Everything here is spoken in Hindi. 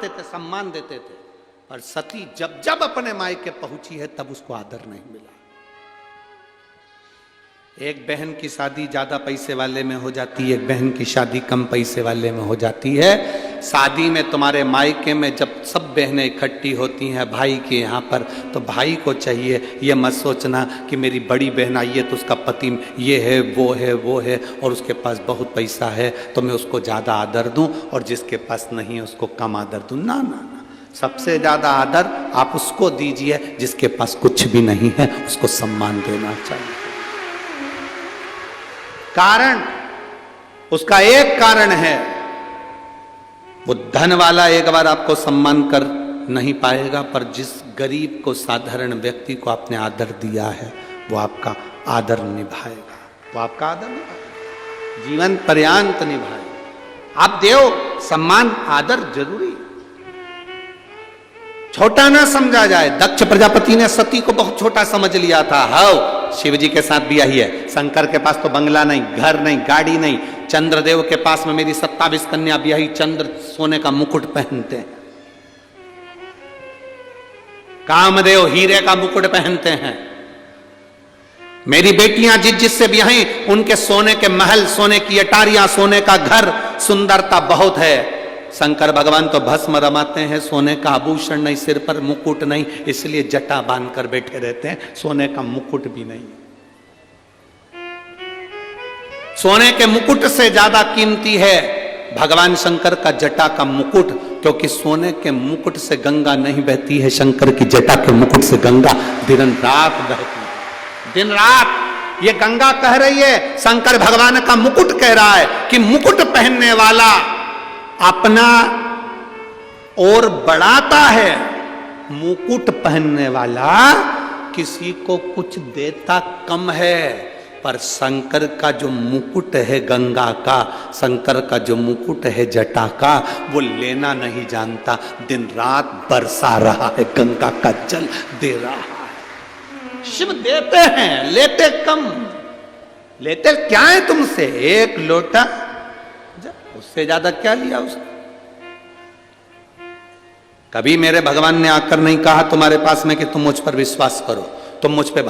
करते थे, सम्मान देते थे। पर सती जब जब अपने मायके पहुंची है तब उसको आदर नहीं मिला। एक बहन की शादी ज्यादा पैसे वाले में हो जाती है, एक बहन की शादी कम पैसे वाले में हो जाती है। शादी में तुम्हारे मायके में जब सब बहनें इकट्ठी होती हैं भाई के यहाँ पर, तो भाई को चाहिए ये मत सोचना कि मेरी बड़ी बहन आई है तो उसका पति ये है वो है और उसके पास बहुत पैसा है तो मैं उसको ज़्यादा आदर दूं, और जिसके पास नहीं है उसको कम आदर दूं। ना ना ना, सबसे ज़्यादा आदर आप उसको दीजिए जिसके पास कुछ भी नहीं है, उसको सम्मान देना चाहिए। कारण, उसका एक कारण है, वो धन वाला एक बार आपको सम्मान कर नहीं पाएगा, पर जिस गरीब को, साधारण व्यक्ति को आपने आदर दिया है वो आपका आदर निभाएगा, वो आपका आदर निभाएगा, जीवन पर्यंत निभाएगा। आप देव, सम्मान, आदर जरूरी है, छोटा ना समझा जाए। दक्ष प्रजापति ने सती को बहुत छोटा समझ लिया था। हाँ, शिव जी के साथ भी यही है। शंकर के पास तो बंगला नहीं, घर नहीं, गाड़ी नहीं। चंद्रदेव के पास में मेरी 27 कन्या भी यही, चंद्र सोने का मुकुट पहनते हैं। कामदेव हीरे का मुकुट पहनते हैं। मेरी बेटियां जिस जिससे भी यही, उनके सोने के महल, सोने की अटारियां, सोने का घर, सुंदरता बहुत है। शंकर भगवान तो भस्म रमाते हैं, सोने का आभूषण नहीं, सिर पर मुकुट नहीं, इसलिए जटा बांध कर बैठे रहते हैं, सोने का मुकुट भी नहीं। सोने के मुकुट से ज्यादा कीमती है भगवान शंकर का जटा का मुकुट, क्योंकि सोने के मुकुट से गंगा नहीं बहती है, शंकर की जटा के मुकुट से गंगा दिन रात बहती है। दिन रात ये गंगा कह रही है, शंकर भगवान का मुकुट कह रहा है कि मुकुट पहनने वाला अपना और बढ़ाता है, मुकुट पहनने वाला किसी को कुछ देता कम है। पर शंकर का जो मुकुट है गंगा का, शंकर का जो मुकुट है जटा का, वो लेना नहीं जानता, दिन रात बरसा रहा है, गंगा का जल दे रहा है। शिव देते हैं, लेते कम। लेते क्या है तुमसे? एक लोटा, उससे ज्यादा क्या लिया उसने? कभी मेरे भगवान ने आकर नहीं कहा तुम्हारे पास में कि तुम मुझ पर विश्वास करो, तुम मुझ पे